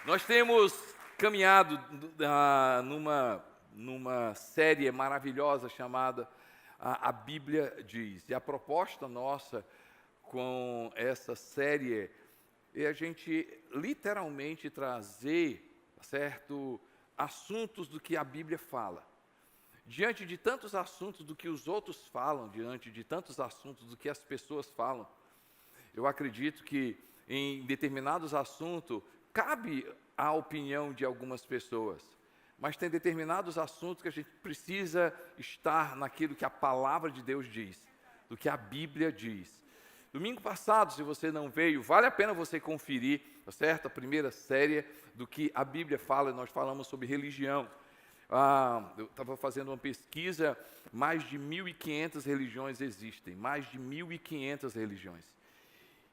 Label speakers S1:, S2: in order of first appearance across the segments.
S1: Nós temos caminhado numa série maravilhosa chamada A Bíblia Diz. E a proposta nossa com essa série é a gente literalmente trazer, assuntos do que a Bíblia fala. Diante de tantos assuntos do que os outros falam, diante de tantos assuntos do que as pessoas falam, eu acredito que em determinados assuntos cabe a opinião de algumas pessoas, mas tem determinados assuntos que a gente precisa estar naquilo que a palavra de Deus diz, do que a Bíblia diz. Domingo passado, se você não veio, vale a pena você conferir, tá certo? A primeira série do que a Bíblia fala, nós falamos sobre religião. Eu estava fazendo uma pesquisa, mais de 1.500 religiões existem, mais de 1.500 religiões.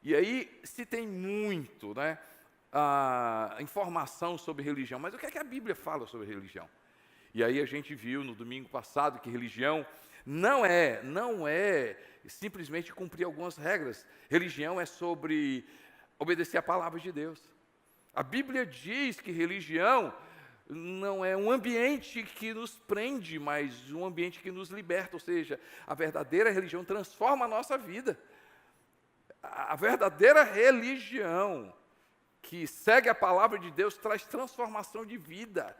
S1: E aí se tem muito, informação sobre religião, mas o que é que a Bíblia fala sobre religião? E aí a gente viu no domingo passado que religião não é simplesmente cumprir algumas regras. Religião é sobre obedecer a palavra de Deus. A Bíblia diz que religião não é um ambiente que nos prende, mas um ambiente que nos liberta, ou seja, a verdadeira religião transforma a nossa vida. A verdadeira religião que segue a palavra de Deus traz transformação de vida,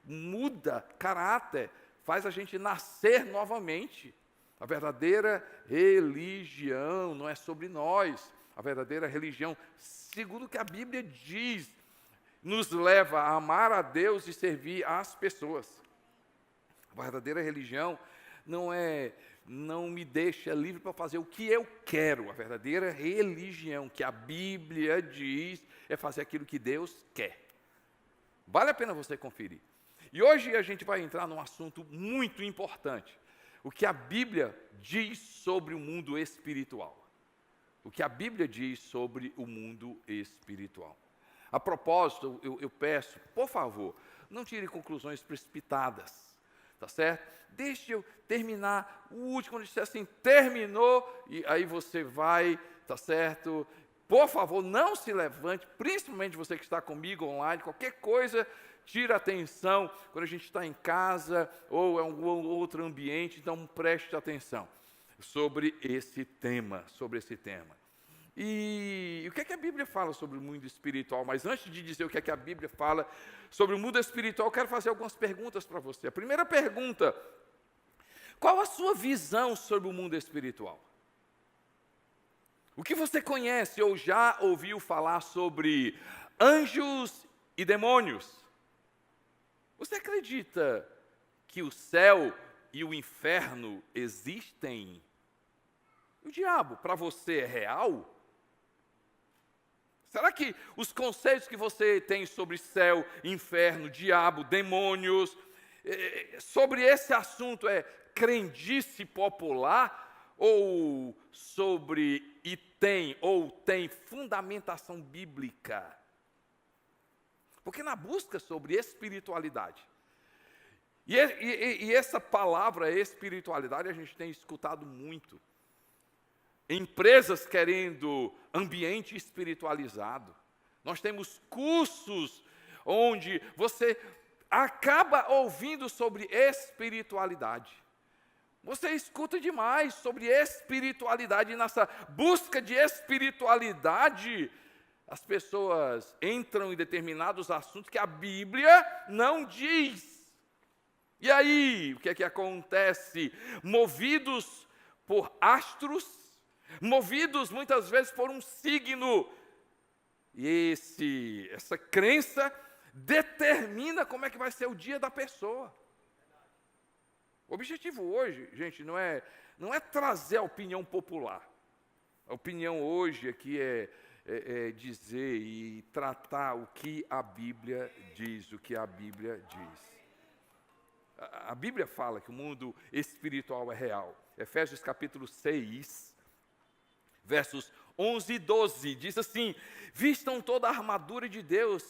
S1: muda caráter, faz a gente nascer novamente. A verdadeira religião não é sobre nós. A verdadeira religião, segundo o que a Bíblia diz, nos leva a amar a Deus e servir às pessoas. A verdadeira religião não me deixa livre para fazer o que eu quero. A verdadeira religião que a Bíblia diz é fazer aquilo que Deus quer. Vale a pena você conferir. E hoje a gente vai entrar num assunto muito importante. O que a Bíblia diz sobre o mundo espiritual. O que a Bíblia diz sobre o mundo espiritual. A propósito, eu peço, por favor, não tire conclusões precipitadas, tá certo? Deixe eu terminar o último, quando eu disser assim, terminou, e aí você vai, tá certo? Por favor, não se levante, principalmente você que está comigo online, qualquer coisa, tira atenção, quando a gente está em casa ou em algum outro ambiente, então preste atenção sobre esse tema, E o que é que a Bíblia fala sobre o mundo espiritual? Mas antes de dizer o que é que a Bíblia fala sobre o mundo espiritual, eu quero fazer algumas perguntas para você. A primeira pergunta: qual a sua visão sobre o mundo espiritual? O que você conhece ou já ouviu falar sobre anjos e demônios? Você acredita que o céu e o inferno existem? O diabo, para você, é real? Será que os conceitos que você tem sobre céu, inferno, diabo, demônios, sobre esse assunto é crendice popular ou tem fundamentação bíblica? Porque na busca sobre espiritualidade, e essa palavra espiritualidade a gente tem escutado muito. Empresas querendo ambiente espiritualizado. Nós temos cursos onde você acaba ouvindo sobre espiritualidade. Você escuta demais sobre espiritualidade, e nessa busca de espiritualidade, as pessoas entram em determinados assuntos que a Bíblia não diz. E aí, o que é que acontece? Movidos por astros, movidos muitas vezes por um signo, e essa crença determina como é que vai ser o dia da pessoa. O objetivo hoje, gente, não é trazer a opinião popular. A opinião hoje aqui é dizer e tratar o que a Bíblia diz, A Bíblia fala que o mundo espiritual é real. Efésios capítulo 6, versos 11 e 12, diz assim: vistam toda a armadura de Deus,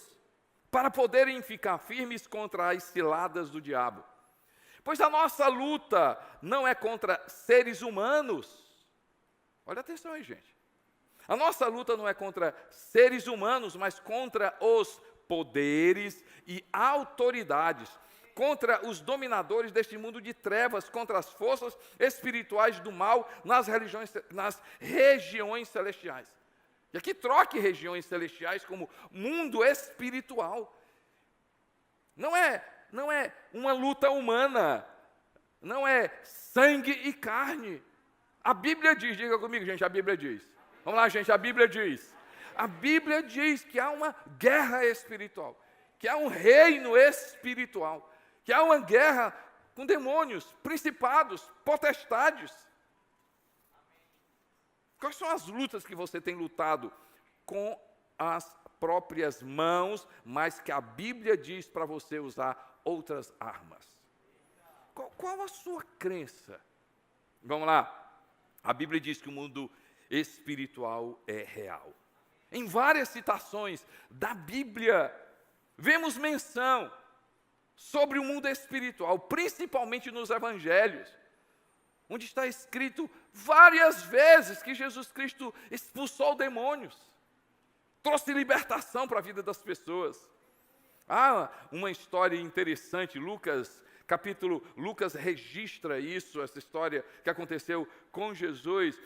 S1: para poderem ficar firmes contra as ciladas do diabo. Pois a nossa luta não é contra seres humanos. Olha atenção aí, gente. A nossa luta não é contra seres humanos, mas contra os poderes e autoridades, contra os dominadores deste mundo de trevas, contra as forças espirituais do mal nas regiões celestiais. E aqui troque regiões celestiais como mundo espiritual. Não é uma luta humana, não é sangue e carne. A Bíblia diz, diga comigo, gente, a Bíblia diz. Vamos lá, gente, a Bíblia diz. A Bíblia diz que há uma guerra espiritual, que há um reino espiritual, que há uma guerra com demônios, principados, potestades. Quais são as lutas que você tem lutado com as próprias mãos, mas que a Bíblia diz para você usar outras armas? Qual a sua crença? Vamos lá. A Bíblia diz que o mundo espiritual é real. Em várias citações da Bíblia, vemos menção sobre o mundo espiritual, principalmente nos evangelhos, onde está escrito várias vezes que Jesus Cristo expulsou demônios, trouxe libertação para a vida das pessoas. Há uma história interessante, Lucas registra isso, essa história que aconteceu com Jesus.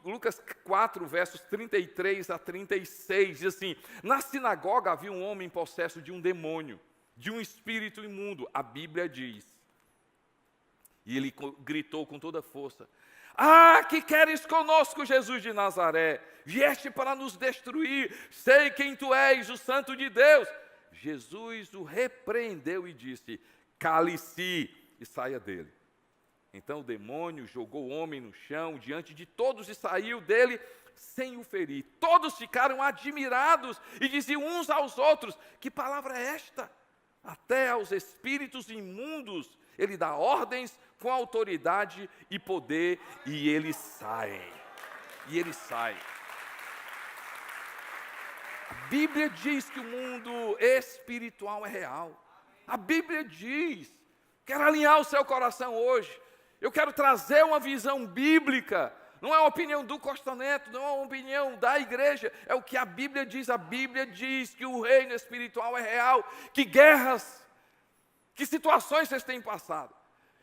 S1: Lucas 4, versos 33 a 36, diz assim: na sinagoga havia um homem possesso de um demônio, de um espírito imundo, a Bíblia diz. E ele gritou com toda força: que queres conosco, Jesus de Nazaré? Vieste para nos destruir, sei quem tu és, o Santo de Deus. Jesus o repreendeu e disse: cale-se e saia dele. Então o demônio jogou o homem no chão diante de todos e saiu dele sem o ferir. Todos ficaram admirados e diziam uns aos outros: que palavra é esta? Até aos espíritos imundos ele dá ordens com autoridade e poder, e eles saem. E eles saem. A Bíblia diz que o mundo espiritual é real. A Bíblia diz. Quero alinhar o seu coração hoje. Eu quero trazer uma visão bíblica. Não é uma opinião do Costa Neto, não é uma opinião da igreja. É o que a Bíblia diz. A Bíblia diz que o reino espiritual é real. Que guerras, que situações vocês têm passado.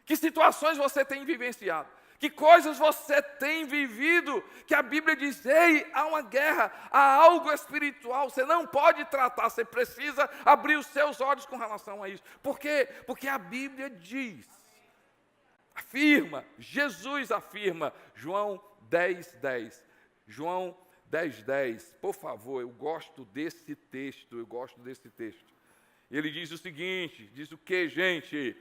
S1: Que situações você tem vivenciado. Que coisas você tem vivido, que a Bíblia diz: ei, há uma guerra, há algo espiritual, você não pode tratar, você precisa abrir os seus olhos com relação a isso. Por quê? Porque a Bíblia diz, afirma, Jesus afirma, João 10:10. João 10:10, por favor, eu gosto desse texto. Ele diz o seguinte, diz o que, gente?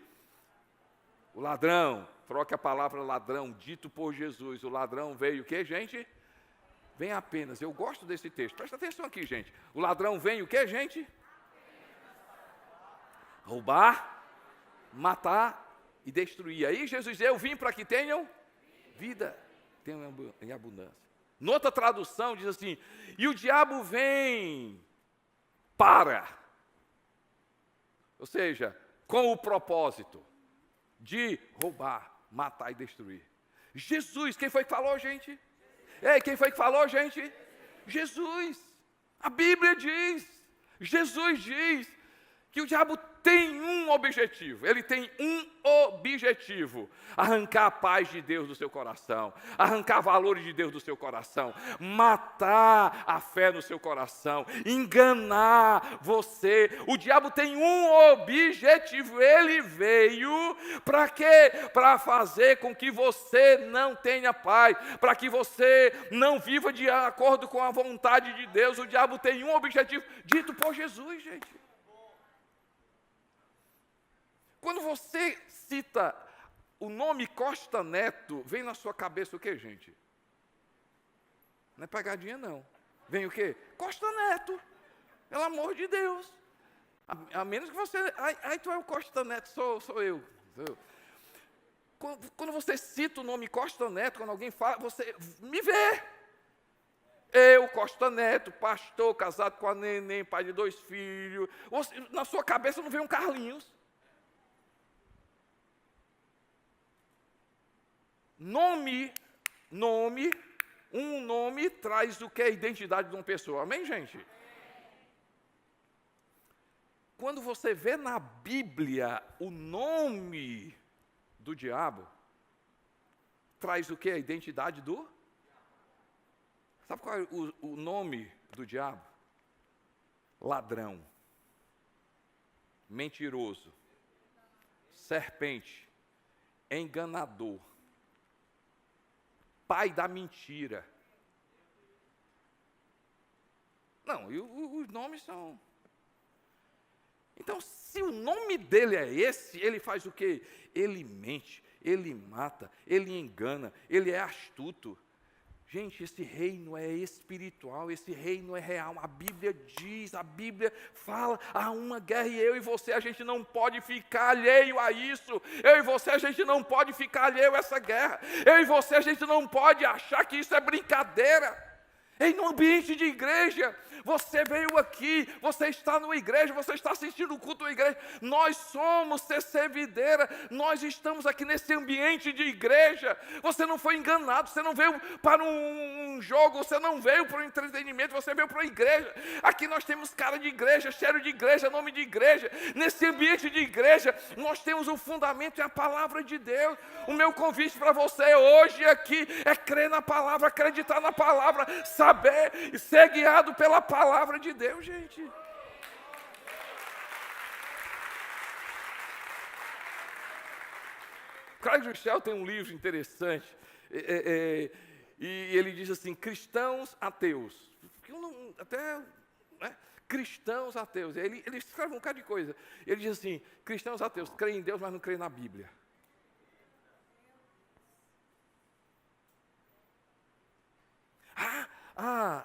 S1: O ladrão, troque a palavra ladrão, dito por Jesus. O ladrão veio o quê, gente? Vem apenas. Eu gosto desse texto. Presta atenção aqui, gente. O ladrão vem o quê, gente? Roubar, matar e destruir. Aí Jesus diz: eu vim para que tenham vida, tenham em abundância. Noutra tradução diz assim: e o diabo vem para, ou seja, com o propósito de roubar, matar e destruir. Jesus, quem foi que falou, gente? Ei, quem foi que falou, gente? Jesus. A Bíblia diz, Jesus diz que o diabo tem um objetivo. Ele tem um objetivo: arrancar a paz de Deus do seu coração, arrancar valores de Deus do seu coração, matar a fé no seu coração, enganar você. O diabo tem um objetivo. Ele veio para quê? Para fazer com que você não tenha paz, para que você não viva de acordo com a vontade de Deus. O diabo tem um objetivo dito por Jesus, gente. Quando você cita o nome Costa Neto, vem na sua cabeça o que, gente? Não é pegadinha, não. Vem o quê? Costa Neto. Pelo amor de Deus. A menos que você... Ai, tu é o Costa Neto, sou eu. Quando você cita o nome Costa Neto, quando alguém fala, você me vê. Eu, Costa Neto, pastor, casado com a neném, pai de 2 filhos. Na sua cabeça não vem um Carlinhos. Um nome traz o que? A identidade de uma pessoa. Amém, gente? quando você vê na Bíblia o nome do diabo, traz o quê? A identidade do? Sabe qual é o nome do diabo? Ladrão, mentiroso, serpente, enganador, pai da mentira. Não, e os nomes são... Então, se o nome dele é esse, ele faz o quê? Ele mente, ele mata, ele engana, ele é astuto. Gente, esse reino é espiritual, esse reino é real. A Bíblia diz, a Bíblia fala, há uma guerra e eu e você, a gente não pode ficar alheio a isso. Eu e você, a gente não pode ficar alheio a essa guerra. Eu e você, a gente não pode achar que isso é brincadeira. Em um ambiente de igreja, você veio aqui, você está numa igreja, você está assistindo o culto da igreja. Nós somos CC Videira, nós estamos aqui nesse ambiente de igreja. Você não foi enganado, você não veio para um jogo, você não veio para o entretenimento, você veio para a igreja. Aqui nós temos cara de igreja, cheiro de igreja, nome de igreja. Nesse ambiente de igreja, nós temos o fundamento e a palavra de Deus. O meu convite para você hoje aqui é crer na palavra, acreditar na palavra, saber e ser guiado pela palavra de Deus, gente. Craig Rochelle tem um livro interessante, e ele diz assim, cristãos ateus. Cristãos ateus. Ele escreve um bocado de coisa. Ele diz assim, cristãos ateus, creem em Deus, mas não creem na Bíblia.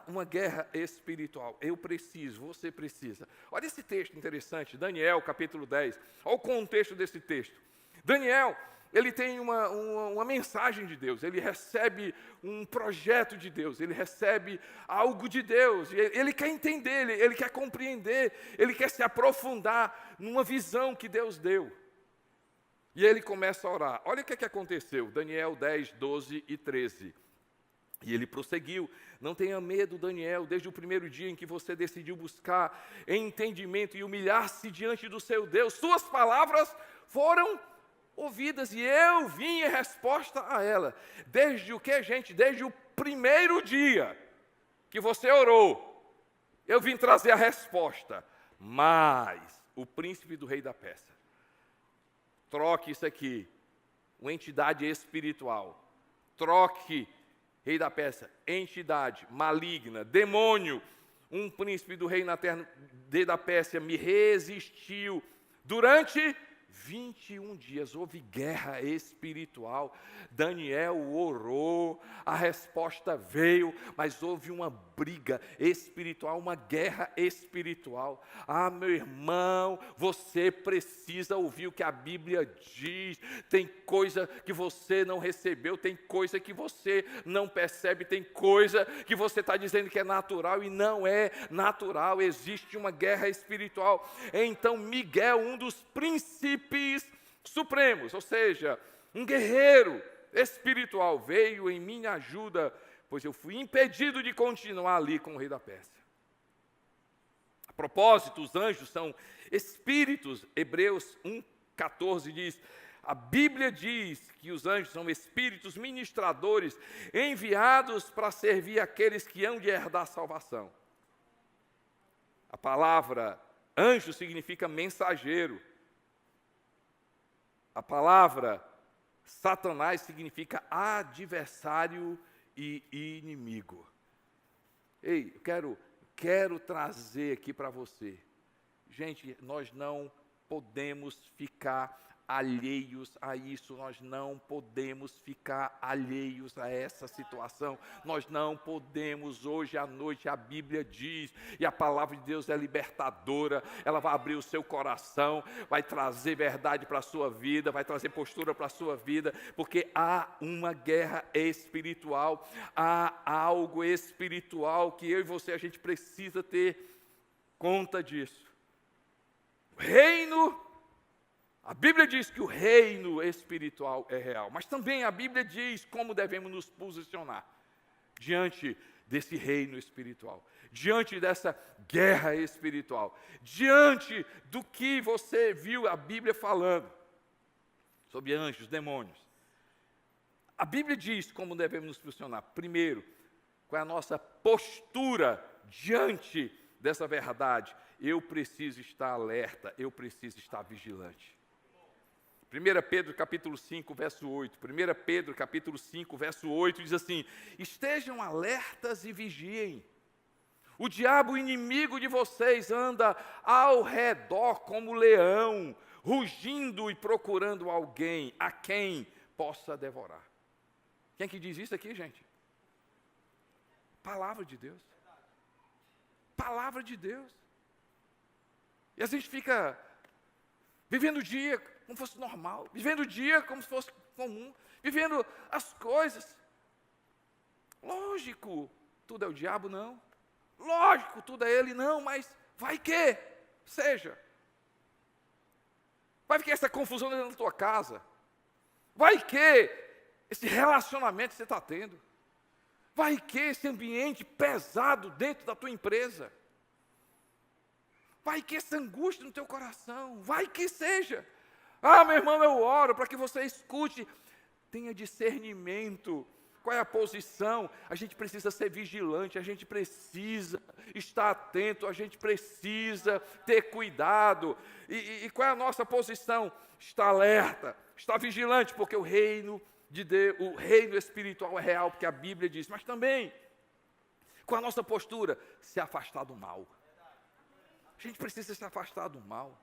S1: Uma guerra espiritual. Eu preciso, você precisa. Olha esse texto interessante, Daniel, capítulo 10. Olha o contexto desse texto. Daniel, ele tem uma mensagem de Deus, ele recebe um projeto de Deus, ele recebe algo de Deus, ele quer entender, ele quer compreender, ele quer se aprofundar numa visão que Deus deu. E ele começa a orar. Olha o que aconteceu, Daniel 10, 12 e 13. E ele prosseguiu, não tenha medo, Daniel, desde o primeiro dia em que você decidiu buscar entendimento e humilhar-se diante do seu Deus, suas palavras foram ouvidas e eu vim em resposta a ela. Desde o que, gente? Desde o primeiro dia que você orou, eu vim trazer a resposta. Mas o príncipe do rei da Pérsia, troque isso aqui, uma entidade espiritual, troque rei da Pérsia, entidade maligna, demônio, um príncipe do rei da Pérsia me resistiu durante 21 dias, houve guerra espiritual. Daniel orou, a resposta veio, mas houve uma briga espiritual, uma guerra espiritual. Meu irmão, você precisa ouvir o que a Bíblia diz. Tem coisa que você não recebeu, tem coisa que você não percebe, tem coisa que você está dizendo que é natural e não é natural. Existe uma guerra espiritual. Então Miguel, um dos príncipes supremos, ou seja, um guerreiro espiritual, veio em minha ajuda, pois eu fui impedido de continuar ali com o rei da Pérsia. A propósito, os anjos são espíritos. Hebreus 1,14 diz, a Bíblia diz que os anjos são espíritos ministradores, enviados para servir aqueles que hão de herdar a salvação. A palavra anjo significa mensageiro. A palavra Satanás significa adversário e inimigo. Ei, eu quero trazer aqui para você. Gente, nós não podemos ficar alheios a isso, nós não podemos ficar alheios a essa situação, nós não podemos. Hoje à noite a Bíblia diz, e a palavra de Deus é libertadora, ela vai abrir o seu coração, vai trazer verdade para a sua vida, vai trazer postura para a sua vida, porque há uma guerra espiritual, há algo espiritual que eu e você, a gente precisa ter conta disso. O reino, a Bíblia diz que o reino espiritual é real, mas também a Bíblia diz como devemos nos posicionar diante desse reino espiritual, diante dessa guerra espiritual, diante do que você viu a Bíblia falando sobre anjos, demônios. A Bíblia diz como devemos nos posicionar. Primeiro, qual é a nossa postura diante dessa verdade? Eu preciso estar alerta, eu preciso estar vigilante. 1 Pedro capítulo 5, verso 8. 1 Pedro capítulo 5, verso 8 diz assim: estejam alertas e vigiem. O diabo, inimigo de vocês, anda ao redor como leão, rugindo e procurando alguém a quem possa devorar. Quem que diz isso aqui, gente? Palavra de Deus. Palavra de Deus. E a gente fica vivendo o dia como fosse normal, vivendo o dia como se fosse comum, vivendo as coisas. Lógico, tudo é o diabo, não. Lógico, tudo é ele, não, mas vai que seja. Vai que essa confusão dentro da tua casa. Vai que esse relacionamento que você está tendo. Vai que esse ambiente pesado dentro da tua empresa. Vai que essa angústia no teu coração. Vai que seja. Ah, meu irmão, eu oro para que você escute. Tenha discernimento. Qual é a posição? A gente precisa ser vigilante, a gente precisa estar atento, a gente precisa ter cuidado. E qual é a nossa posição? Estar alerta, estar vigilante, porque o reino de Deus, o reino espiritual é real, porque a Bíblia diz, mas também, com a nossa postura, se afastar do mal. A gente precisa se afastar do mal.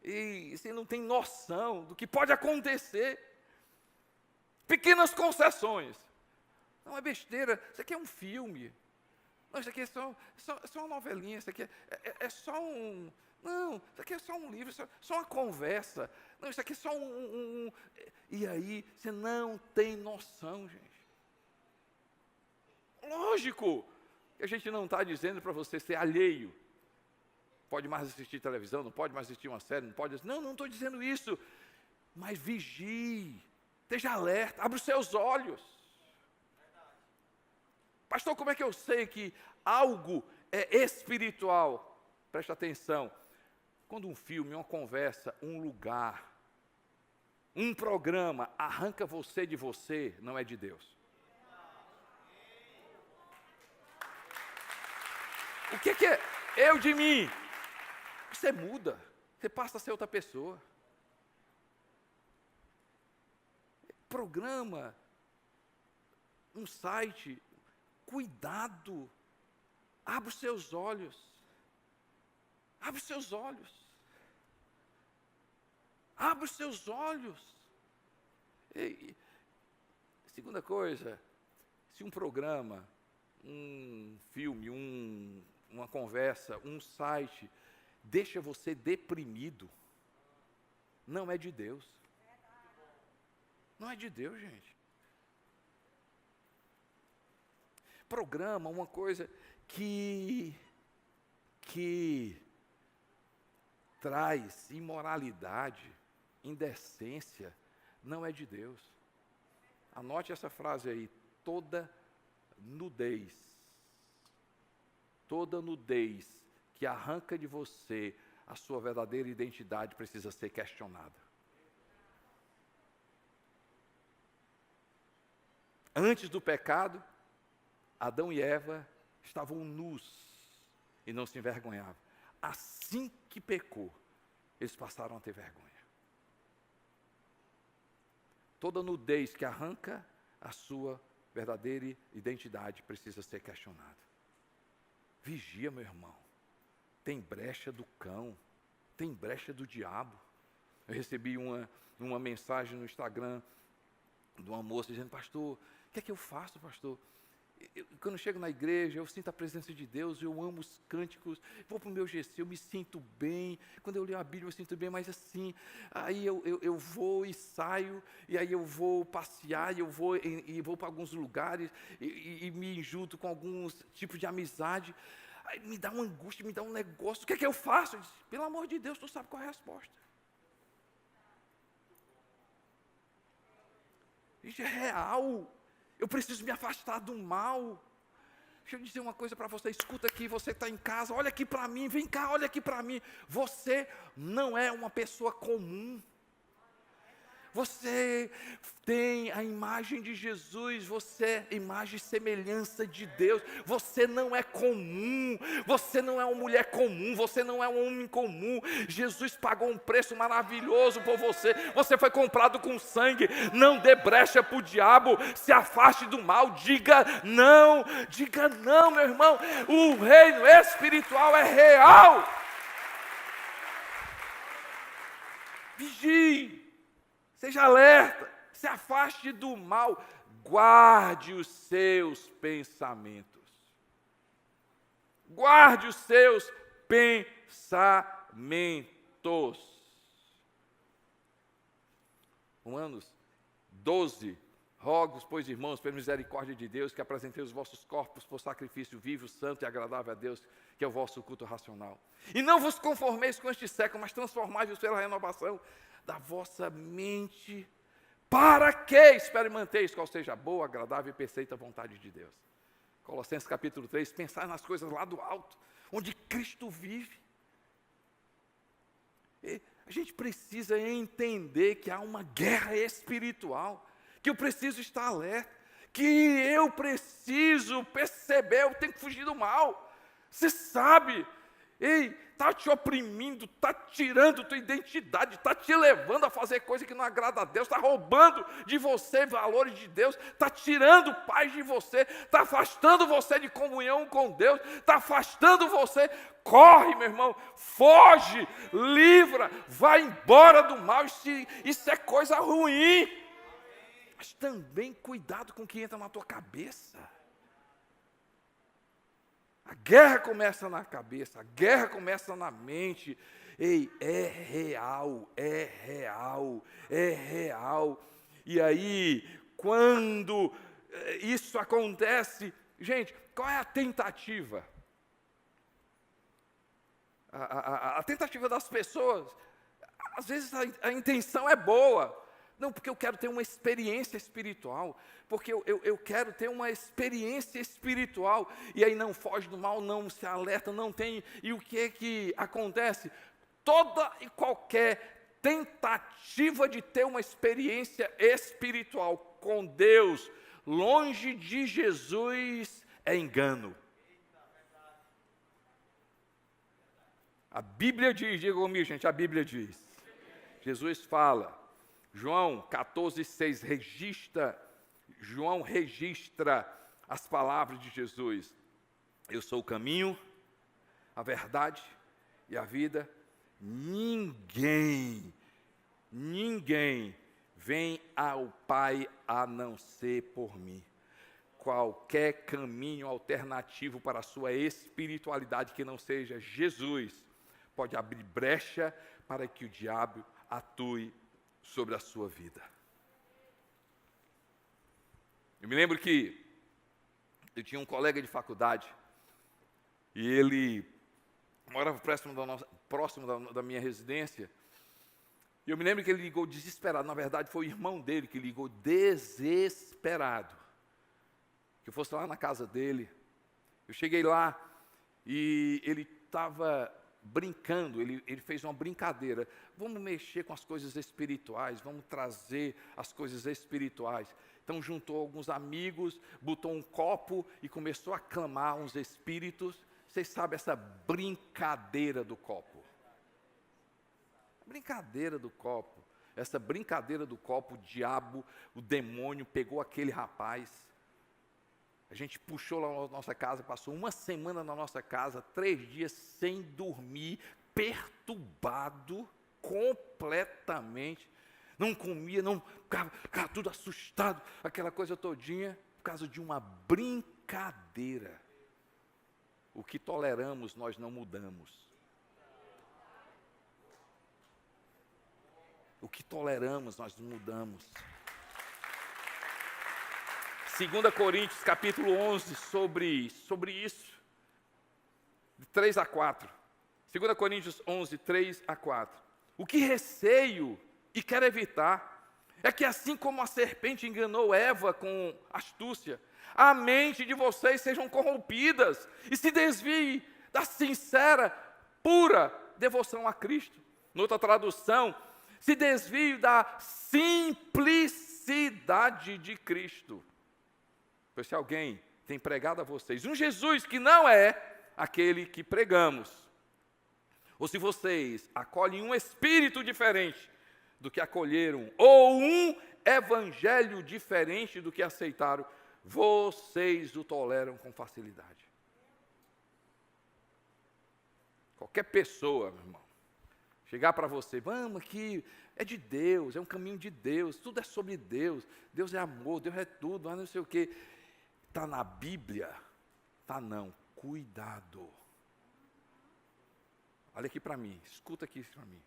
S1: E você não tem noção do que pode acontecer. Pequenas concessões. Não é besteira, isso aqui é um filme. Não, isso aqui é só uma novelinha, isso aqui é só um... Não, isso aqui é só um livro, só uma conversa. Não, isso aqui é só E aí, você não tem noção, gente. Lógico que a gente não está dizendo para você ser alheio. Pode mais assistir televisão, não pode mais assistir uma série, não pode... Não estou dizendo isso. Mas vigie, esteja alerta, abra os seus olhos. Pastor, como é que eu sei que algo é espiritual? Preste atenção. Quando um filme, uma conversa, um lugar, um programa arranca você de você, não é de Deus. O que é eu de mim? Você muda, você passa a ser outra pessoa. Programa, um site, cuidado, abra os seus olhos, abra os seus olhos, abra os seus olhos. E, segunda coisa, se um programa, um filme, uma conversa, um site, deixa você deprimido, não é de Deus. Não é de Deus, gente. Programa, uma coisa que traz imoralidade, indecência, não é de Deus. Anote essa frase aí, toda nudez que arranca de você a sua verdadeira identidade precisa ser questionada. Antes do pecado, Adão e Eva estavam nus e não se envergonhavam. Assim que pecou, eles passaram a ter vergonha. Toda nudez que arranca a sua verdadeira identidade precisa ser questionada. Vigia, meu irmão. Tem brecha do cão, tem brecha do diabo. Eu recebi uma mensagem no Instagram de uma moça dizendo: pastor, o que é que eu faço, pastor? Quando eu chego na igreja, eu sinto a presença de Deus, eu amo os cânticos, vou para o meu GC, eu me sinto bem, quando eu leio a Bíblia eu me sinto bem, mas assim, aí eu vou e saio, e aí eu vou passear, e vou para alguns lugares, e me junto com alguns tipos de amizade, aí me dá uma angústia, me dá um negócio, o que é que eu faço? Eu disse, pelo amor de Deus, tu sabe qual é a resposta. Isso é real. Eu preciso me afastar do mal. deixa eu dizer uma coisa para você, escuta aqui, você está em casa, olha aqui para mim, vem cá, olha aqui para mim. Você não é uma pessoa comum. Você tem a imagem de Jesus, você é imagem e semelhança de Deus. Você não é comum, você não é uma mulher comum, você não é um homem comum. Jesus pagou um preço maravilhoso por você. Você foi comprado com sangue. Não dê brecha para o diabo, se afaste do mal. Diga não, meu irmão. O reino espiritual é real. Vigie. Seja alerta, se afaste do mal, guarde os seus pensamentos. Guarde os seus pensamentos. Romanos 12, rogo, pois, irmãos, pela misericórdia de Deus, que apresenteis os vossos corpos por sacrifício vivo, santo e agradável a Deus, que é o vosso culto racional. E não vos conformeis com este século, mas transformai-vos pela renovação da vossa mente, para que experimenteis qual seja a boa, agradável e perfeita vontade de Deus. Colossenses capítulo 3, pensar nas coisas lá do alto, onde Cristo vive. E a gente precisa entender que há uma guerra espiritual, que eu preciso estar alerta, que eu preciso perceber, eu tenho que fugir do mal. Você sabe, está te oprimindo, está tirando tua identidade, está te levando a fazer coisa que não agrada a Deus, está roubando de você valores de Deus, está tirando paz de você, está afastando você de comunhão com Deus, está afastando você. Corre, meu irmão, foge, livra, vai embora do mal. Isso é coisa ruim. Mas também cuidado com o que entra na tua cabeça. A guerra começa na cabeça, a guerra começa na mente. Ei, é real, é real, é real. E aí, quando isso acontece, gente, qual é a tentativa? A tentativa das pessoas, às vezes a intenção é boa. Não, porque eu quero ter uma experiência espiritual, porque eu quero ter uma experiência espiritual, e aí não foge do mal, não se alerta, não tem, e o que é que acontece? Toda e qualquer tentativa de ter uma experiência espiritual com Deus, longe de Jesus, é engano. A Bíblia diz, diga comigo, gente, a Bíblia diz, Jesus fala, João 14,6, João registra as palavras de Jesus. Eu sou o caminho, a verdade e a vida. Ninguém vem ao Pai a não ser por mim. Qualquer caminho alternativo para a sua espiritualidade que não seja Jesus, pode abrir brecha para que o diabo atue sobre a sua vida. Eu me lembro que eu tinha um colega de faculdade e ele morava próximo da minha residência. E eu me lembro que ele ligou desesperado. Na verdade, foi o irmão dele que ligou desesperado. Que eu fosse lá na casa dele. Eu cheguei lá e ele estava brincando, ele fez uma brincadeira. Vamos mexer com as coisas espirituais, vamos trazer as coisas espirituais. Então juntou alguns amigos, botou um copo e começou a clamar uns espíritos. Vocês sabem essa brincadeira do copo? Brincadeira do copo. Essa brincadeira do copo, o diabo, o demônio pegou aquele rapaz. A gente puxou lá na nossa casa, passou uma semana na nossa casa, 3 dias sem dormir, perturbado completamente. Não comia, ficava tudo assustado, aquela coisa todinha, por causa de uma brincadeira. O que toleramos, nós não mudamos. O que toleramos, nós não mudamos. 2 Coríntios, capítulo 11, sobre isso, de 3 a 4. 2 Coríntios 11, 3 a 4. O que receio e quero evitar é que assim como a serpente enganou Eva com astúcia, a mente de vocês sejam corrompidas e se desvie da sincera, pura devoção a Cristo. Noutra tradução, se desvie da simplicidade de Cristo. Pois se alguém tem pregado a vocês um Jesus que não é aquele que pregamos, ou se vocês acolhem um espírito diferente do que acolheram, ou um evangelho diferente do que aceitaram, vocês o toleram com facilidade. Qualquer pessoa, meu irmão, chegar para você, vamos aqui, é de Deus, é um caminho de Deus, tudo é sobre Deus, Deus é amor, Deus é tudo, não sei o quê. Está na Bíblia? Está não, cuidado. Olha aqui para mim, escuta aqui para mim.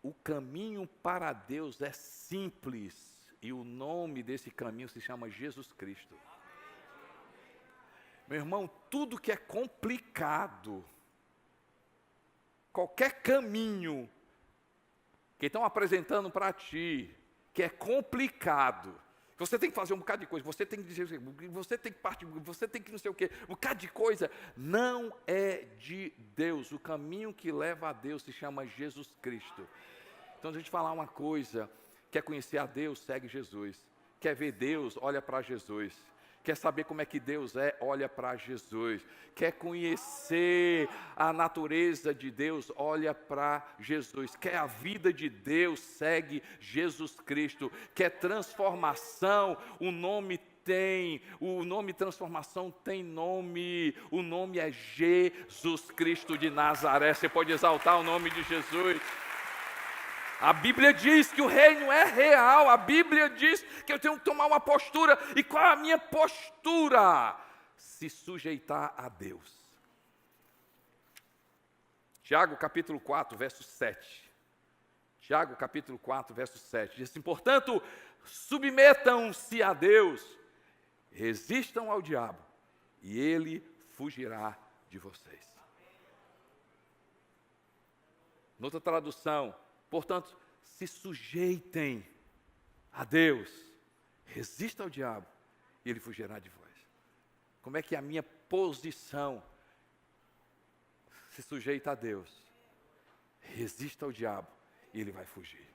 S1: O caminho para Deus é simples, e o nome desse caminho se chama Jesus Cristo. Meu irmão, tudo que é complicado, qualquer caminho que estão apresentando para ti, que é complicado, você tem que fazer um bocado de coisa, você tem que dizer, você tem que partir, você tem que não sei o quê, um bocado de coisa, não é de Deus. O caminho que leva a Deus se chama Jesus Cristo. Então, deixa eu te falar uma coisa, quer conhecer a Deus, segue Jesus. Quer ver Deus, olha para Jesus. Quer saber como é que Deus é, olha para Jesus. Quer conhecer a natureza de Deus, olha para Jesus. Quer a vida de Deus, segue Jesus Cristo. Quer transformação, o nome transformação tem nome, o nome é Jesus Cristo de Nazaré. Você pode exaltar o nome de Jesus. A Bíblia diz que o reino é real, a Bíblia diz que eu tenho que tomar uma postura, e qual é a minha postura? Se sujeitar a Deus. Tiago capítulo 4, verso 7. Tiago capítulo 4, verso 7, diz assim, portanto, submetam-se a Deus, resistam ao diabo, e ele fugirá de vocês. Noutra tradução, portanto, se sujeitem a Deus, resista ao diabo, e ele fugirá de vós. Como é que é a minha posição? Se sujeita a Deus, resista ao diabo, e ele vai fugir.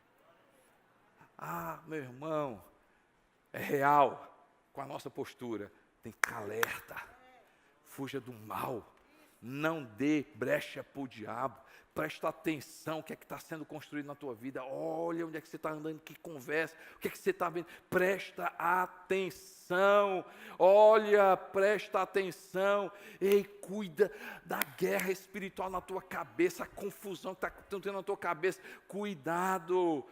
S1: Ah, meu irmão, é real, com a nossa postura, tem que ficar alerta, fuja do mal, não dê brecha para o diabo. Presta atenção, o que é que está sendo construído na tua vida. Olha onde é que você está andando, que conversa, o que é que você está vendo. Presta atenção, olha, presta atenção. Ei, cuida da guerra espiritual na tua cabeça, a confusão que está tendo na tua cabeça. Cuidado.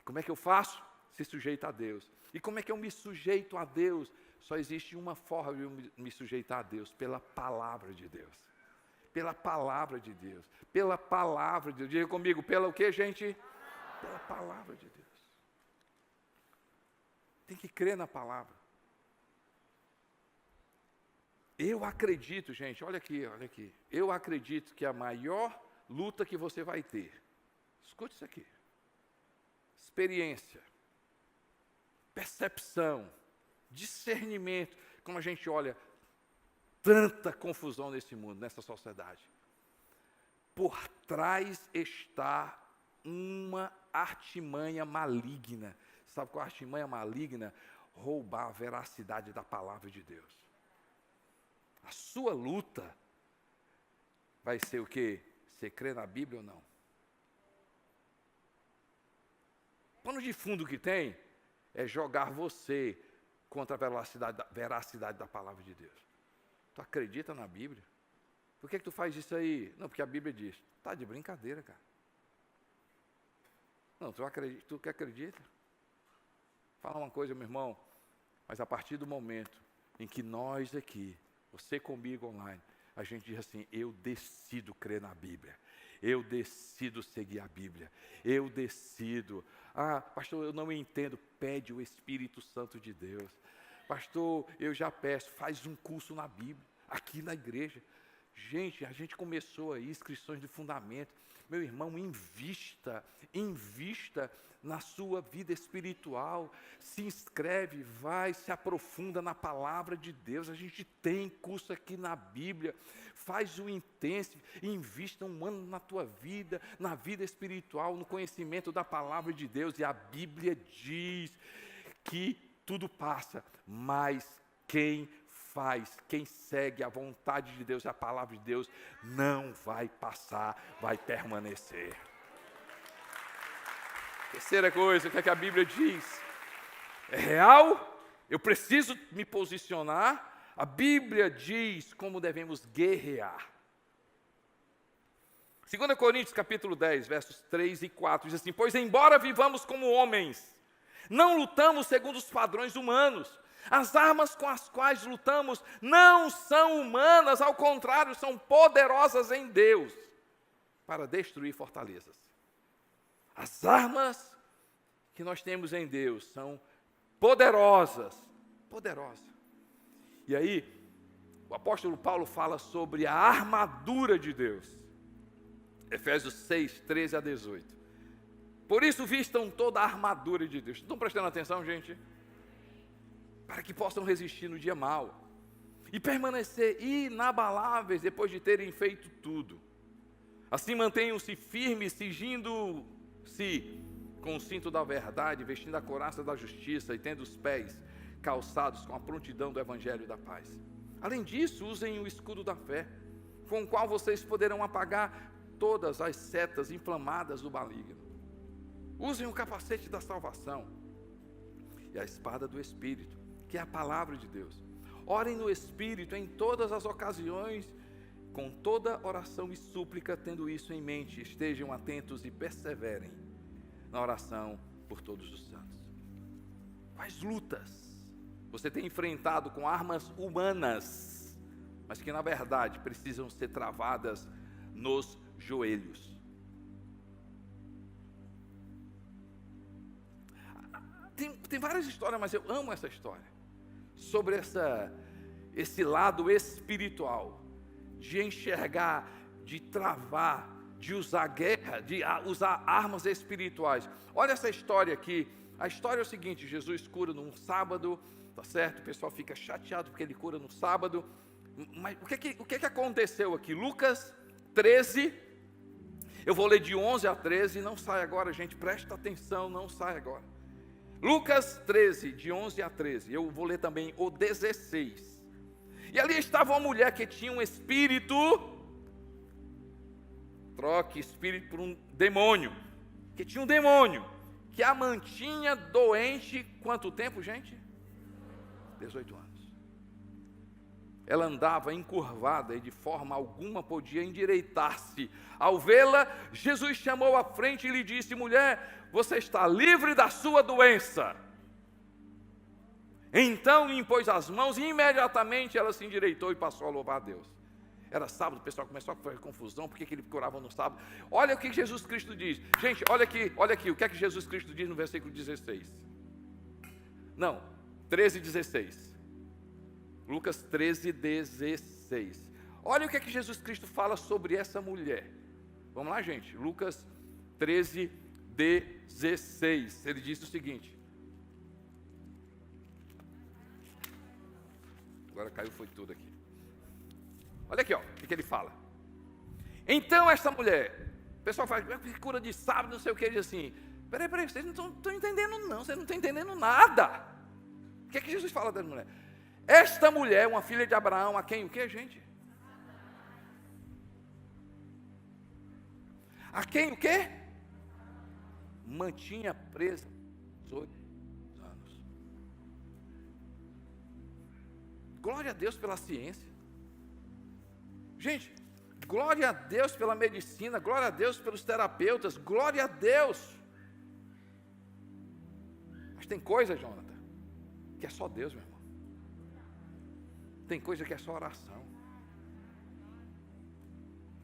S1: Como é que eu faço? Se sujeita a Deus. E como é que eu me sujeito a Deus? Só existe uma forma de eu me sujeitar a Deus, pela palavra de Deus. Pela palavra de Deus, pela palavra de Deus. Diga comigo, pela o que, gente? Pela palavra de Deus. Tem que crer na palavra. Eu acredito, gente, olha aqui. Eu acredito que a maior luta que você vai ter, escute isso aqui, experiência, percepção, discernimento, como a gente olha, tanta confusão nesse mundo, nessa sociedade. Por trás está uma artimanha maligna. Sabe qual é a artimanha maligna? Roubar a veracidade da palavra de Deus. A sua luta vai ser o quê? Você crê na Bíblia ou não? Pano de fundo que tem é jogar você contra a veracidade da palavra de Deus. Tu acredita na Bíblia? Por que tu faz isso aí? Não, porque a Bíblia diz. Tá de brincadeira, cara. Não, tu que acredita? Fala uma coisa, meu irmão. Mas a partir do momento em que nós aqui, você comigo online, a gente diz assim, eu decido crer na Bíblia. Eu decido seguir a Bíblia. Eu decido. Ah, pastor, eu não entendo. Pede o Espírito Santo de Deus. Pastor, eu já peço, faz um curso na Bíblia, aqui na igreja. Gente, a gente começou aí inscrições de fundamento. Meu irmão, invista na sua vida espiritual. Se inscreve, vai, se aprofunda na palavra de Deus. A gente tem curso aqui na Bíblia. Faz o intensivo, invista um ano na tua vida, na vida espiritual, no conhecimento da palavra de Deus. E a Bíblia diz que tudo passa, mas quem segue a vontade de Deus, a palavra de Deus, não vai passar, vai permanecer. Terceira coisa, o que é que a Bíblia diz? É real, eu preciso me posicionar. A Bíblia diz como devemos guerrear. 2 Coríntios capítulo 10, versos 3 e 4, diz assim: pois embora vivamos como homens, não lutamos segundo os padrões humanos. As armas com as quais lutamos não são humanas, ao contrário, são poderosas em Deus para destruir fortalezas. As armas que nós temos em Deus são poderosas. E aí, o apóstolo Paulo fala sobre a armadura de Deus. Efésios 6, 13 a 18. Por isso vistam toda a armadura de Deus. Estão prestando atenção, gente? Para que possam resistir no dia mau e permanecer inabaláveis depois de terem feito tudo. Assim mantenham-se firmes, cingindo-se com o cinto da verdade, vestindo a couraça da justiça e tendo os pés calçados com a prontidão do evangelho da paz. Além disso, usem o escudo da fé, com o qual vocês poderão apagar todas as setas inflamadas do maligno. Usem o capacete da salvação e a espada do Espírito, que é a palavra de Deus. Orem no Espírito em todas as ocasiões, com toda oração e súplica, tendo isso em mente. Estejam atentos e perseverem na oração por todos os santos. Quais lutas você tem enfrentado com armas humanas, mas que na verdade precisam ser travadas nos joelhos? Tem várias histórias, mas eu amo essa história, sobre esse lado espiritual, de enxergar, de travar, de usar guerra, de usar armas espirituais. Olha essa história aqui. A história é o seguinte: Jesus cura num sábado, tá certo? O pessoal fica chateado porque ele cura no sábado. Mas o que aconteceu aqui? Lucas 13, eu vou ler de 11 a 13, não sai agora, gente, presta atenção, não sai agora. Lucas 13, de 11 a 13, eu vou ler também o 16. E ali estava uma mulher que tinha um espírito, troque espírito por um demônio, que tinha um demônio, que a mantinha doente, quanto tempo, gente? 18 anos. Ela andava encurvada e de forma alguma podia endireitar-se. Ao vê-la, Jesus chamou à frente e lhe disse: mulher, você está livre da sua doença. Então lhe impôs as mãos e imediatamente ela se endireitou e passou a louvar a Deus. Era sábado, o pessoal começou a fazer confusão, porque que ele curava no sábado. Olha o que Jesus Cristo diz. Gente, olha aqui, o que é que Jesus Cristo diz no versículo 16? Não, 13, 16. Lucas 13, 16. Olha o que é que Jesus Cristo fala sobre essa mulher. Vamos lá, gente. Lucas 13, 16. Ele diz o seguinte. Agora caiu, foi tudo aqui. Olha aqui, ó, o que ele fala. Então esta mulher, o pessoal fala, cura de sábado, não sei o que, ele diz assim, peraí, vocês não estão entendendo não, vocês não estão entendendo nada. O que é que Jesus fala dessa mulher? Esta mulher, uma filha de Abraão, a quem o que, gente? A quem o quê? Mantinha presa 18 anos. Glória a Deus pela ciência. Gente, glória a Deus pela medicina, glória a Deus pelos terapeutas, glória a Deus. Mas tem coisa, Jonathan, que é só Deus, meu irmão. Tem coisa que é só oração.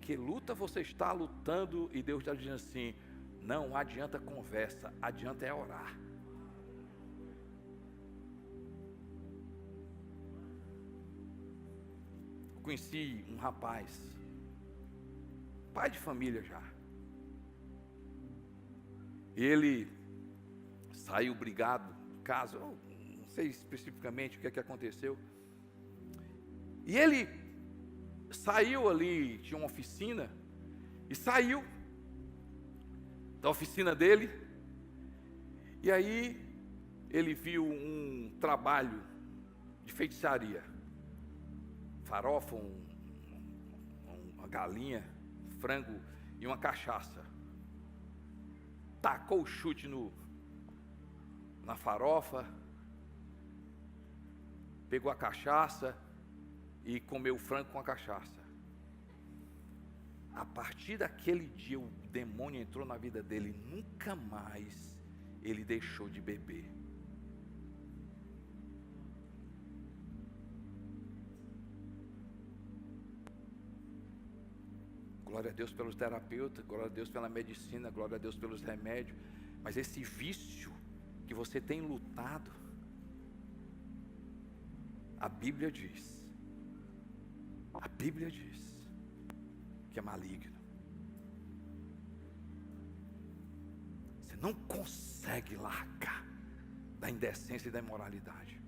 S1: Que luta você está lutando e Deus está dizendo assim, não adianta conversa, adianta é orar. conheci um rapaz, pai de família já. Ele saiu brigado de casa, eu não sei especificamente o que é que aconteceu. E ele saiu ali, tinha uma oficina, e saiu da oficina dele, e aí ele viu um trabalho de feitiçaria, farofa, uma galinha, frango e uma cachaça. Tacou o chute na farofa, pegou a cachaça e comeu o frango com a cachaça. A partir daquele dia o demônio entrou na vida dele, nunca mais ele deixou de beber. Glória a Deus pelos terapeutas, glória a Deus pela medicina, glória a Deus pelos remédios. Mas esse vício que você tem lutado, a Bíblia diz que é maligno. Você não consegue largar da indecência e da imoralidade.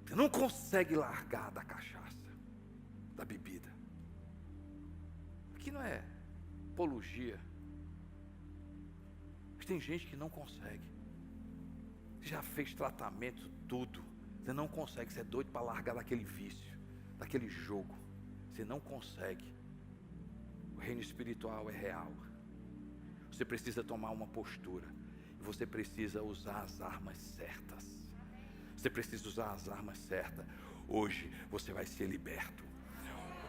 S1: Você não consegue largar da cachaça, da bebida. Aqui não é apologia. Mas tem gente que não consegue. Você já fez tratamento, tudo. Você não consegue, você é doido para largar daquele vício, daquele jogo. Você não consegue. O reino espiritual é real. Você precisa tomar uma postura. E você precisa usar as armas certas. Você precisa usar as armas certas. Hoje você vai ser liberto.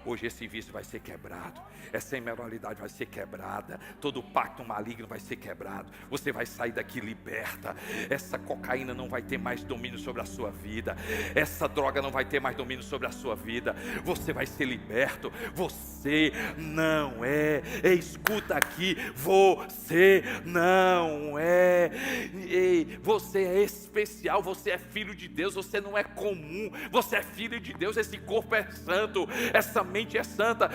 S1: Hoje esse vício vai ser quebrado, essa imoralidade vai ser quebrada, todo pacto maligno vai ser quebrado, você vai sair daqui liberta, essa cocaína não vai ter mais domínio sobre a sua vida, essa droga não vai ter mais domínio sobre a sua vida, você vai ser liberto, você não escuta aqui, você não você é especial, você é filho de Deus, você não é comum, você é filho de Deus, esse corpo é santo, essa mente é santa,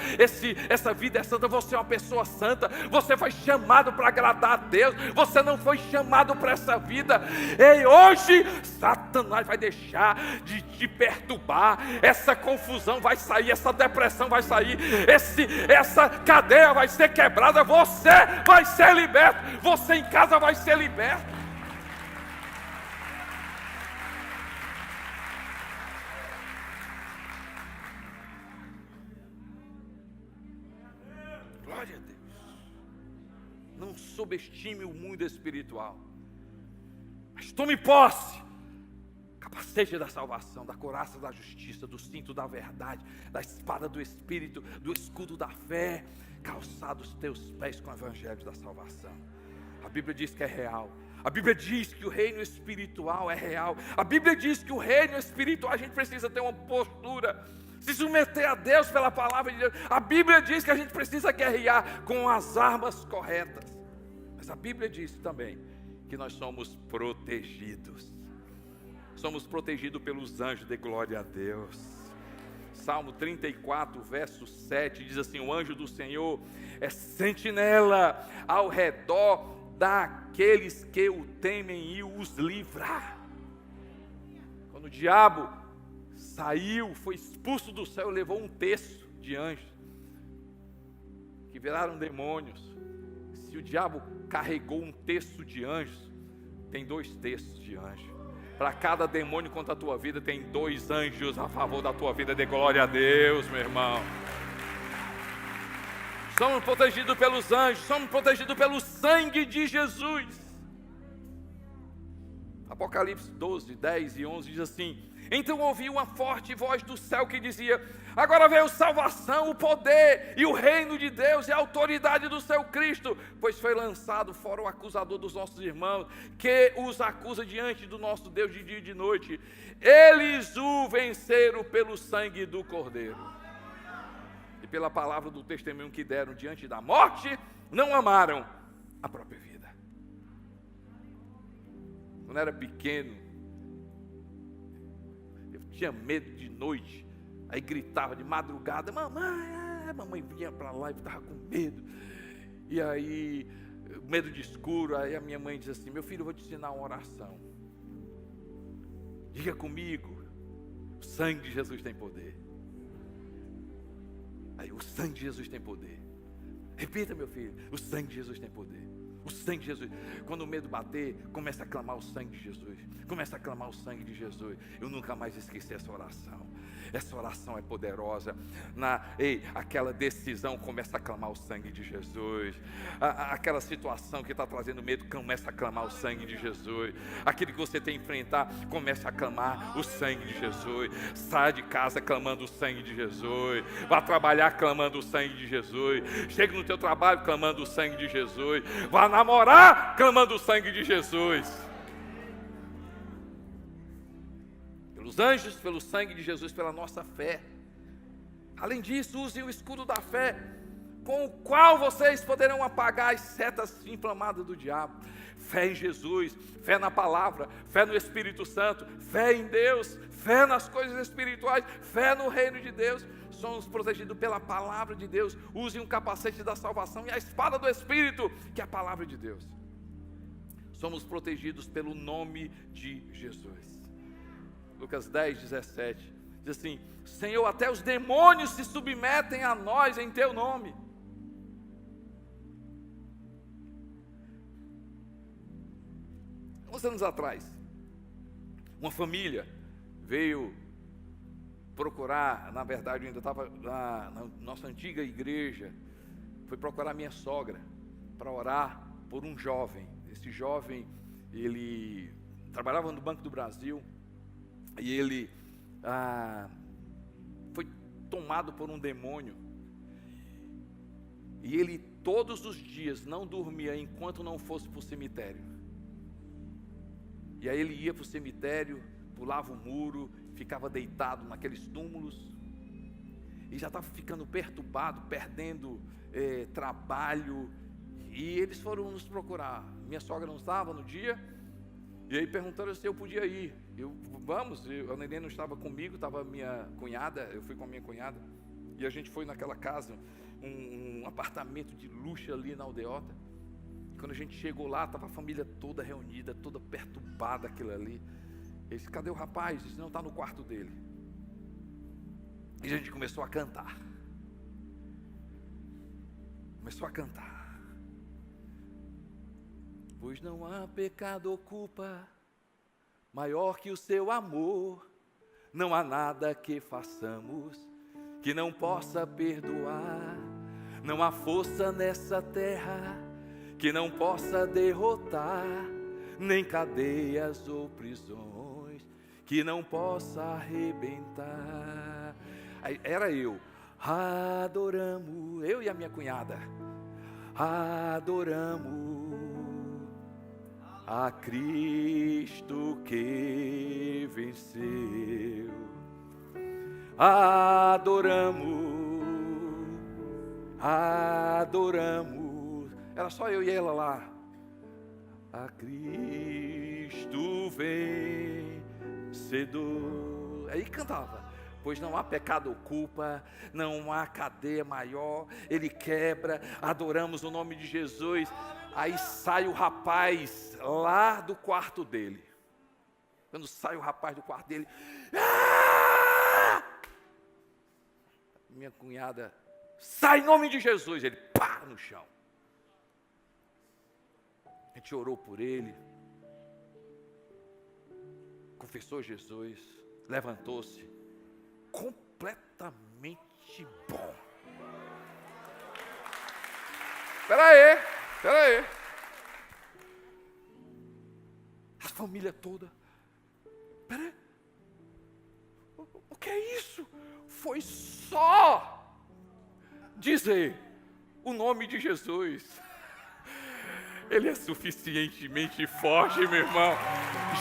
S1: essa vida é santa, você é uma pessoa santa, você foi chamado para agradar a Deus, você não foi chamado para essa vida. Ei, hoje Satanás vai deixar de te perturbar, essa confusão vai sair, essa depressão vai sair, essa cadeia vai ser quebrada, você vai ser liberto, você em casa vai ser liberto. Glória a Deus. Não subestime o mundo espiritual, mas tome posse. Capacete da salvação, da couraça da justiça, do cinto da verdade, da espada do Espírito, do escudo da fé, calçado os teus pés com o evangelho da salvação. A Bíblia diz que é real. A Bíblia diz que o reino espiritual é real. A Bíblia diz que o reino espiritual, a gente precisa ter uma postura, se submeter a Deus pela palavra de Deus. A Bíblia diz que a gente precisa guerrear com as armas corretas. Mas a Bíblia diz também que nós somos protegidos. Somos protegidos pelos anjos, de glória a Deus. Salmo 34, verso 7, diz assim: o anjo do Senhor é sentinela ao redor daqueles que o temem e os livra. Quando o diabo saiu, foi expulso do céu, levou um terço de anjos, que viraram demônios. Se o diabo carregou um terço de anjos, tem 2 terços de anjos. Para cada demônio contra a tua vida, tem 2 anjos a favor da tua vida, de glória a Deus, meu irmão. Somos protegidos pelos anjos, somos protegidos pelo sangue de Jesus. Apocalipse 12, 10 e 11 diz assim: então ouvi uma forte voz do céu que dizia: agora veio salvação, o poder e o reino de Deus e a autoridade do seu Cristo, pois foi lançado fora o acusador dos nossos irmãos, que os acusa diante do nosso Deus de dia e de noite. Eles o venceram pelo sangue do Cordeiro e pela palavra do testemunho que deram diante da morte, não amaram a própria vida. Quando era pequeno, eu tinha medo de noite. Aí gritava de madrugada, mamãe, mamãe vinha para lá e estava com medo. E aí, medo de escuro, aí a minha mãe diz assim, meu filho, eu vou te ensinar uma oração. Diga comigo, o sangue de Jesus tem poder. Aí, o sangue de Jesus tem poder. Repita, meu filho, o sangue de Jesus tem poder. O sangue de Jesus. Quando o medo bater, comece a clamar o sangue de Jesus. Comece a clamar o sangue de Jesus. Eu nunca mais esqueci essa oração. Essa oração é poderosa. Aquela decisão, começa a clamar o sangue de Jesus. Aquela situação que está trazendo medo, começa a clamar o sangue de Jesus. Aquilo que você tem que enfrentar, começa a clamar o sangue de Jesus. Saia de casa clamando o sangue de Jesus. Vá trabalhar clamando o sangue de Jesus. Chegue no teu trabalho clamando o sangue de Jesus. Vá namorar clamando o sangue de Jesus. Pelos anjos, pelo sangue de Jesus, pela nossa fé. Além disso, usem o escudo da fé, com o qual vocês poderão apagar as setas inflamadas do diabo. Fé em Jesus, fé na palavra, fé no Espírito Santo, fé em Deus, fé nas coisas espirituais, fé no reino de Deus. Somos protegidos pela palavra de Deus. Usem um capacete da salvação e a espada do Espírito, que é a palavra de Deus. Somos protegidos pelo nome de Jesus. Lucas 10, 17, diz assim, Senhor, até os demônios se submetem a nós em teu nome. Uns anos atrás, uma família veio procurar, na verdade eu ainda estava na nossa antiga igreja, foi procurar minha sogra, para orar por um jovem. Esse jovem, ele trabalhava no Banco do Brasil, e ele foi tomado por um demônio, e ele todos os dias não dormia enquanto não fosse para o cemitério. E aí ele ia para o cemitério, pulava o muro, ficava deitado naqueles túmulos, e já estava ficando perturbado, perdendo trabalho, e eles foram nos procurar. Minha sogra não estava no dia, e aí perguntaram se eu podia ir. A neném não estava comigo, estava minha cunhada, eu fui com a minha cunhada, e a gente foi naquela casa, um apartamento de luxo ali na Aldeota. Quando a gente chegou lá, estava a família toda reunida, toda perturbada aquilo ali. Ele disse, cadê o rapaz? Ele disse, não, está no quarto dele. E a gente começou a cantar. Pois não há pecado ou culpa maior que o seu amor. Não há nada que façamos que não possa perdoar. Não há força nessa terra que não possa derrotar, nem cadeias ou prisões que não possa arrebentar. Aí, era eu e a minha cunhada, adoramos a Cristo que venceu. Adoramos. Era só eu e ela lá. A Cristo vencedor. Aí cantava. Pois não há pecado ou culpa, não há cadeia maior. Ele quebra. Adoramos o nome de Jesus. Aí sai o rapaz lá do quarto dele. Quando sai o rapaz do quarto dele, minha cunhada, sai em nome de Jesus. Ele pá no chão. A gente orou por ele, confessou Jesus, levantou-se, completamente bom. Espera aí. A família toda, espera aí. O que é isso? Foi só dizer o nome de Jesus. Ele é suficientemente forte, meu irmão.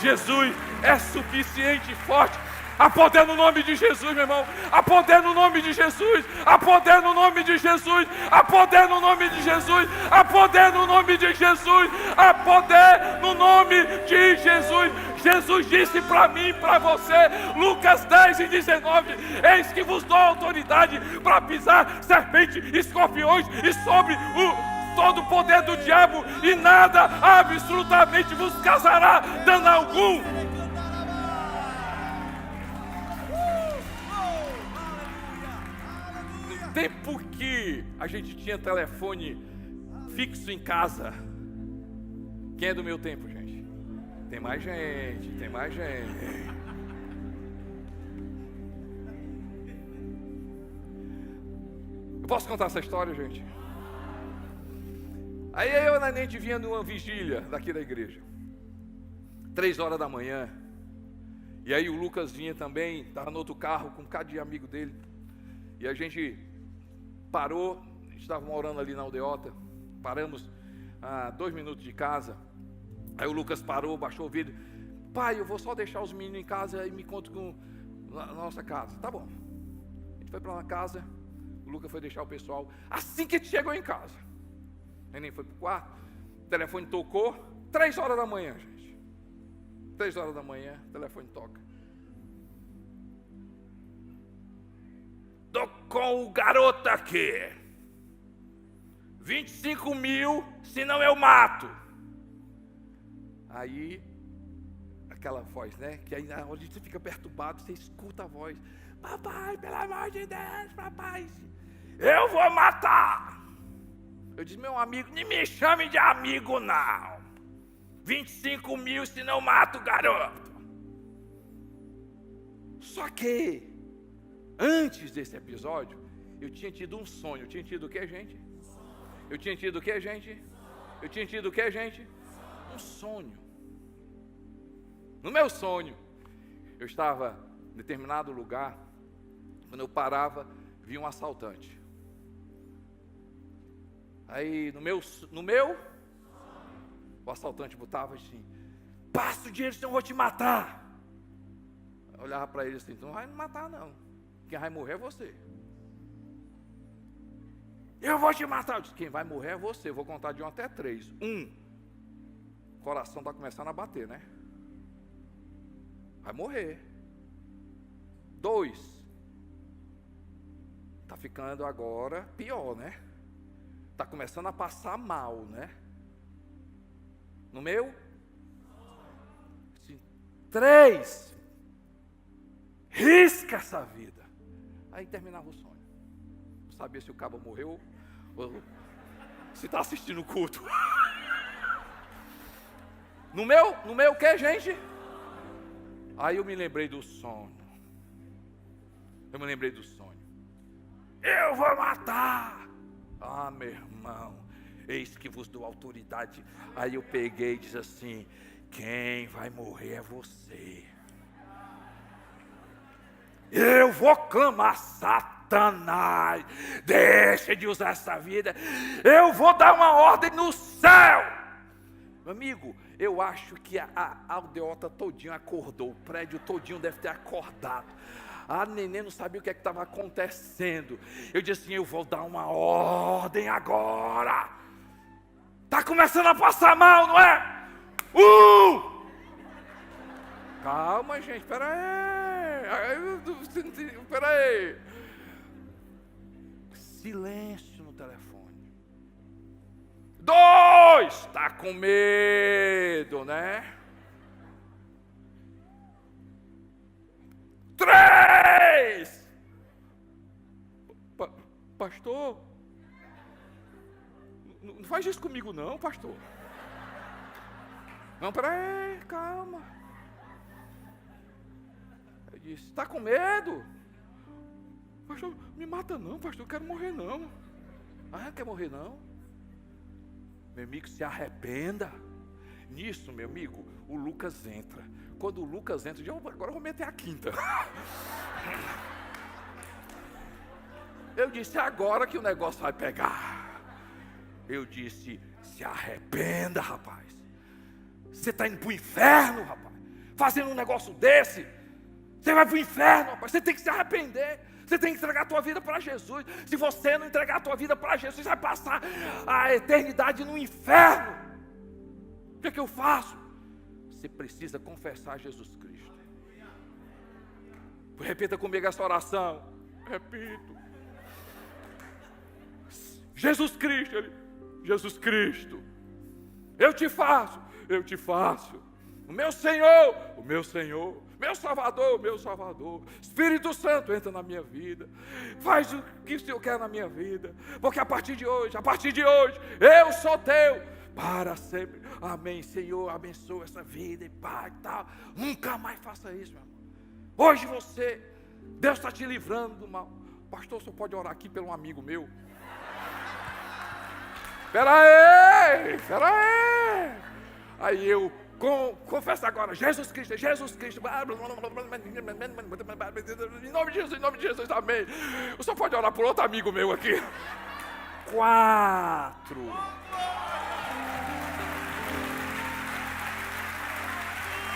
S1: Jesus é suficiente forte. Há poder no nome de Jesus, meu irmão. Há poder no nome de Jesus. Há poder no nome de Jesus. Há poder no nome de Jesus. Há poder no nome de Jesus. Há poder no nome de Jesus. Jesus disse para mim e para você, Lucas 10:19, eis que vos dou autoridade para pisar serpente, escorpiões e sobre todo o poder do diabo, e nada absolutamente vos causará dano algum. No tempo que a gente tinha telefone fixo em casa, quem é do meu tempo, gente? Tem mais gente, tem mais gente. Eu posso contar essa história, gente? Aí eu e a Neném vinha numa vigília daqui da igreja, 3 horas da manhã. E aí o Lucas vinha também, estava no outro carro com um bocado de amigo dele. E a gente parou, a gente estava morando ali na Aldeota. Paramos a 2 minutos de casa. Aí o Lucas parou, baixou o vidro. Pai, eu vou só deixar os meninos em casa e me conto na nossa casa. Tá bom. A gente foi para uma casa, o Lucas foi deixar o pessoal. Assim que a gente chegou em casa, o Neném foi para o quarto, o telefone tocou, 3 horas da manhã, gente. 3 horas da manhã, o telefone toca. Tô com o garoto aqui. 25 mil, senão eu mato. Aí, aquela voz, né? Que aí na hora você fica perturbado, você escuta a voz. Papai, pelo amor de Deus, papai, eu vou matar. Eu disse, meu amigo, nem me chame de amigo, não. 25 mil, senão eu mato o garoto. Só que, antes desse episódio, eu tinha tido um sonho. Eu tinha tido o que, gente? Eu tinha tido o que, gente? Eu tinha tido o que, gente? Um sonho. No meu sonho, eu estava em determinado lugar. Quando eu parava, via um assaltante. Aí no meu, o assaltante botava assim: passa o dinheiro, senão eu vou te matar. Eu olhava para ele assim: não vai me matar não, quem vai morrer é você. Eu vou te matar. Eu disse, quem vai morrer é você. Eu vou contar de 1 até 3. 1, o coração está começando a bater, né? Vai morrer. 2, está ficando agora pior, né? Está começando a passar mal, né? No meu? 3, risca essa vida. Aí terminava o sonho. Não sabia se o cabo morreu ou se está assistindo o culto. No meu o que, gente? Aí eu me lembrei do sonho. Eu vou matar. Ah, meu irmão, eis que vos dou autoridade. Aí eu peguei e disse assim: quem vai morrer é você. Eu vou clamar, Satanás, deixa de usar essa vida. Eu vou dar uma ordem no céu. Meu amigo, eu acho que a aldeota todinho acordou, o prédio todinho deve ter acordado. A Neném não sabia o que estava acontecendo. Eu disse assim: eu vou dar uma ordem agora. Está começando a passar mal, não é? Calma, gente, espera aí. Silêncio no telefone. 2, está com medo, né? 3, pastor, não faz isso comigo não, pastor. Não, peraí, calma. Eu disse: está com medo? Pastor, me mata não, pastor, eu quero morrer não. Ah, não quer morrer não? Meu amigo, se arrependa. Nisso, meu amigo, o Lucas entra. Quando o Lucas entra, agora eu vou meter a quinta. Eu disse: agora que o negócio vai pegar. Eu disse: se arrependa, rapaz. Você está indo para o inferno, rapaz, fazendo um negócio desse. Você vai para o inferno, rapaz. Você tem que se arrepender. Você tem que entregar a tua vida para Jesus. Se você não entregar a tua vida para Jesus, vai passar a eternidade no inferno. O que é que eu faço? Você precisa confessar Jesus Cristo. Repita comigo essa oração. Repito. Jesus Cristo, Jesus Cristo. Eu te faço. O meu Senhor, meu Salvador. Espírito Santo, entra na minha vida. Faz o que o Senhor quer na minha vida. Porque a partir de hoje, eu sou teu para sempre. Amém. Senhor, abençoa essa vida e Pai e tal. Nunca mais faça isso, meu irmão. Hoje Deus está te livrando do mal. Pastor, só pode orar aqui pelo um amigo meu. Espera aí. Aí eu confesso agora, Jesus Cristo. Em nome de Jesus, amém. Eu só pode orar por outro amigo meu aqui. 4.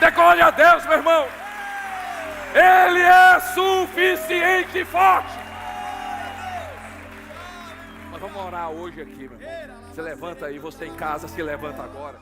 S1: Dê glória a Deus, meu irmão. Ele é suficiente e forte. Nós vamos orar hoje aqui, meu irmão. Se levanta aí, você em casa, se levanta agora.